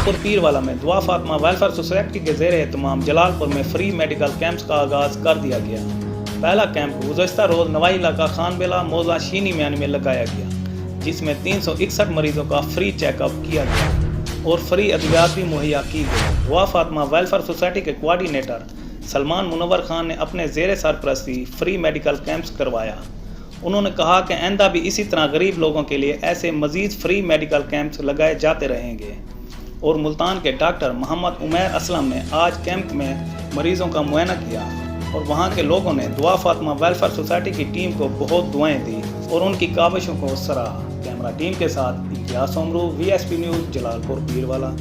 जलालपुर पीरवाला में दुआ Fatima welfare society के ज़ेर एहतमाम जलालपुर में फ्री मेडिकल कैंप्स का आगाज़ कर दिया गया। पहला कैंप गुज़श्ता रोज़ नवाई इलाका खान बेला मौजा शीनी म्यान में लगाया गया, जिसमें 361 मरीजों का फ्री चेकअप किया गया और फ्री अद्वियात भी मुहैया की गई। दुआ फातिमा वेलफेयर सोसाइटी के कोआर्डिनेटर सलमान मुनव्वर खान ने अपने ज़ेर सरपरस्ती फ्री मेडिकल कैंप्स करवाया। उन्होंने कहा कि आइंदा भी इसी तरह गरीब लोगों के लिए ऐसे मज़ीद फ्री मेडिकल कैंप्स लगाए जाते रहेंगे। और मुल्तान के डॉक्टर मोहम्मद उमैर असलम ने आज कैंप में मरीज़ों का मुआयना किया और वहां के लोगों ने दुआ फातिमा वेलफेयर सोसाइटी की टीम को बहुत दुआएं दी और उनकी काविशों को सराहा। कैमरा टीम के साथ इम्तियाज़ सोमरू, VSP न्यूज़, जलालपुर पीरवाला।